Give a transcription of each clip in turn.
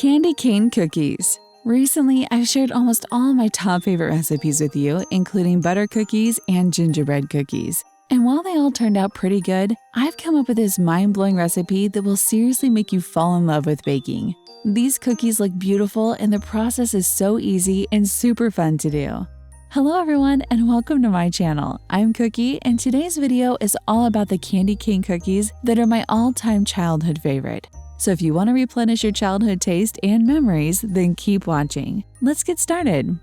Candy cane cookies. Recently, I've shared almost all my top favorite recipes with you, including butter cookies and gingerbread cookies. And while they all turned out pretty good, I've come up with this mind-blowing recipe that will seriously make you fall in love with baking. These cookies look beautiful and the process is so easy and super fun to do. Hello everyone and welcome to my channel. I'm Cookie and today's video is all about the candy cane cookies that are my all-time childhood favorite. So if you want to replenish your childhood taste and memories, then keep watching. Let's get started.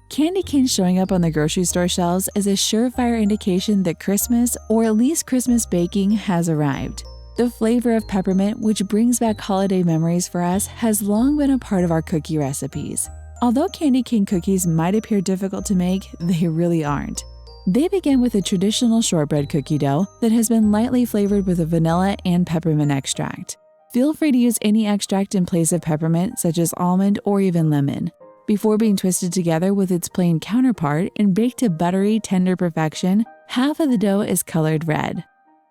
Candy canes showing up on the grocery store shelves is a surefire indication that Christmas, or at least Christmas baking, has arrived. The flavor of peppermint, which brings back holiday memories for us, has long been a part of our cookie recipes. Although candy cane cookies might appear difficult to make, they really aren't. They begin with a traditional shortbread cookie dough that has been lightly flavored with a vanilla and peppermint extract. Feel free to use any extract in place of peppermint, such as almond or even lemon, before being twisted together with its plain counterpart and baked to buttery, tender perfection. Half of the dough is colored red.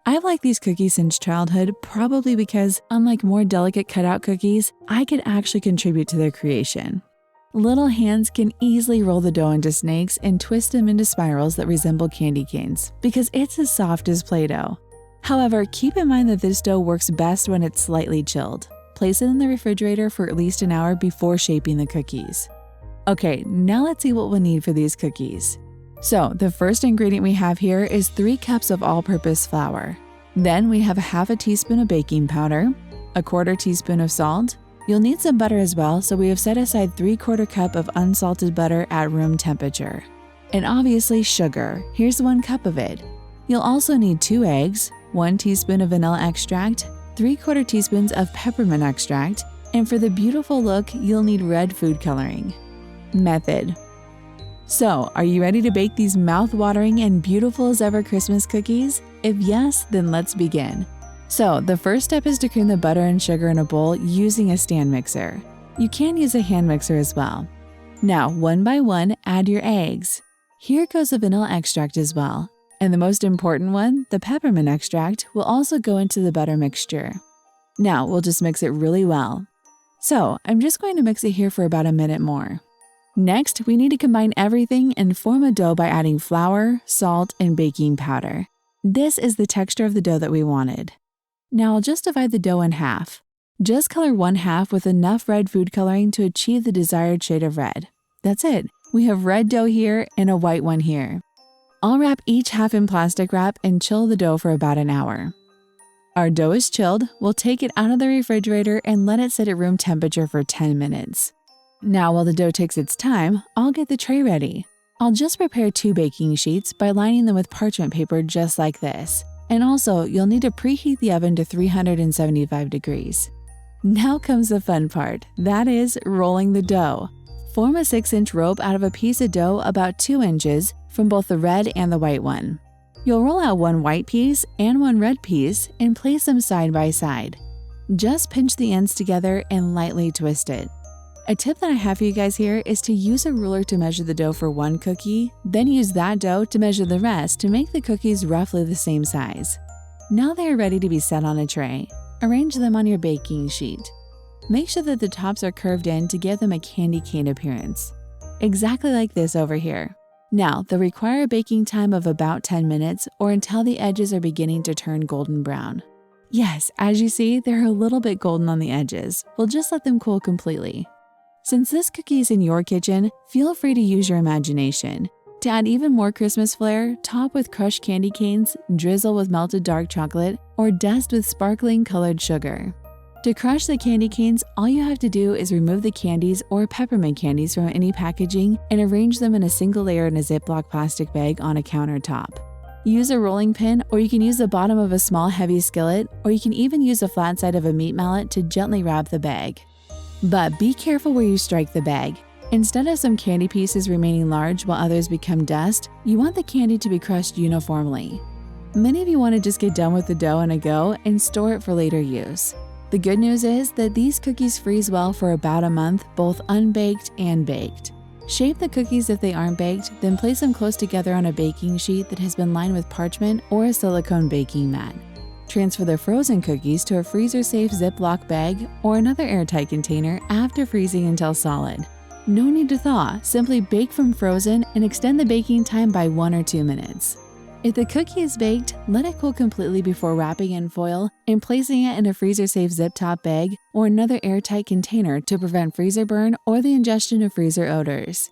I've liked these cookies since childhood, probably because, unlike more delicate cutout cookies, I could actually contribute to their creation. Little hands can easily roll the dough into snakes and twist them into spirals that resemble candy canes because it's as soft as Play-Doh. However, keep in mind that this dough works best when it's slightly chilled. Place it in the refrigerator for at least an hour before shaping the cookies. Okay, now let's see what we'll need for these cookies. So, the first ingredient we have here is 3 cups of all-purpose flour. Then we have ½ teaspoon of baking powder, ¼ teaspoon of salt. You'll need some butter as well, so we have set aside 3/4 cup of unsalted butter at room temperature. And obviously sugar, here's 1 cup of it. You'll also need 2 eggs, 1 teaspoon of vanilla extract, 3/4 teaspoons of peppermint extract, and for the beautiful look, you'll need red food coloring. Method. So, are you ready to bake these mouth-watering and beautiful as ever Christmas cookies? If yes, then let's begin. So, the first step is to cream the butter and sugar in a bowl using a stand mixer. You can use a hand mixer as well. Now, one by one, add your eggs. Here goes the vanilla extract as well. And the most important one, the peppermint extract, will also go into the butter mixture. Now, we'll just mix it really well. So, I'm just going to mix it here for about a minute more. Next, we need to combine everything and form a dough by adding flour, salt, and baking powder. This is the texture of the dough that we wanted. Now I'll just divide the dough in half. Just color 1/2 with enough red food coloring to achieve the desired shade of red. That's it. We have red dough here and a white one here. I'll wrap each half in plastic wrap and chill the dough for about an hour. Our dough is chilled, we'll take it out of the refrigerator and let it sit at room temperature for 10 minutes. Now while the dough takes its time, I'll get the tray ready. I'll just prepare 2 baking sheets by lining them with parchment paper just like this. And also, you'll need to preheat the oven to 375 degrees. Now comes the fun part, that is rolling the dough. Form a 6-inch rope out of a piece of dough about 2 inches from both the red and the white one. You'll roll out 1 white piece and 1 red piece and place them side by side. Just pinch the ends together and lightly twist it. A tip that I have for you guys here is to use a ruler to measure the dough for 1 cookie, then use that dough to measure the rest to make the cookies roughly the same size. Now they are ready to be set on a tray. Arrange them on your baking sheet. Make sure that the tops are curved in to give them a candy cane appearance. Exactly like this over here. Now, they'll require a baking time of about 10 minutes or until the edges are beginning to turn golden brown. Yes, as you see, they're a little bit golden on the edges. We'll just let them cool completely. Since this cookie is in your kitchen, feel free to use your imagination. To add even more Christmas flair, top with crushed candy canes, drizzle with melted dark chocolate, or dust with sparkling colored sugar. To crush the candy canes, all you have to do is remove the candies or peppermint candies from any packaging and arrange them in a single layer in a Ziploc plastic bag on a countertop. Use a rolling pin, or you can use the bottom of a small heavy skillet, or you can even use the flat side of a meat mallet to gently wrap the bag. But be careful where you strike the bag. Instead of some candy pieces remaining large while others become dust, you want the candy to be crushed uniformly. Many of you want to just get done with the dough in a go and store it for later use. The good news is that these cookies freeze well for about a month, both unbaked and baked. Shape the cookies if they aren't baked, then place them close together on a baking sheet that has been lined with parchment or a silicone baking mat. Transfer the frozen cookies to a freezer-safe Ziploc bag or another airtight container after freezing until solid. No need to thaw, simply bake from frozen and extend the baking time by 1 or 2 minutes. If the cookie is baked, let it cool completely before wrapping in foil and placing it in a freezer-safe zip-top bag or another airtight container to prevent freezer burn or the ingestion of freezer odors.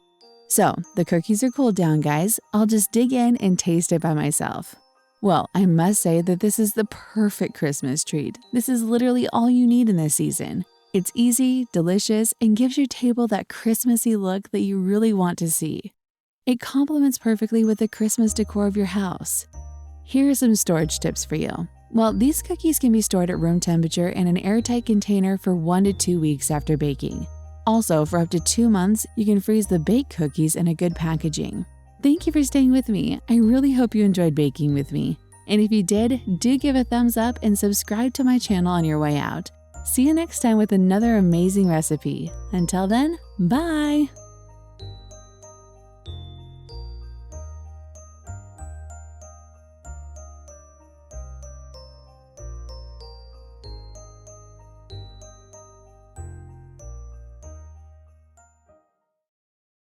So, the cookies are cooled down, guys. I'll just dig in and taste it by myself. Well, I must say that this is the perfect Christmas treat. This is literally all you need in this season. It's easy, delicious, and gives your table that Christmassy look that you really want to see. It complements perfectly with the Christmas decor of your house. Here are some storage tips for you. Well, these cookies can be stored at room temperature in an airtight container for 1 to 2 weeks after baking. Also, for up to 2 months, you can freeze the baked cookies in a good packaging. Thank you for staying with me. I really hope you enjoyed baking with me. And if you did, do give a thumbs up and subscribe to my channel on your way out. See you next time with another amazing recipe. Until then, bye!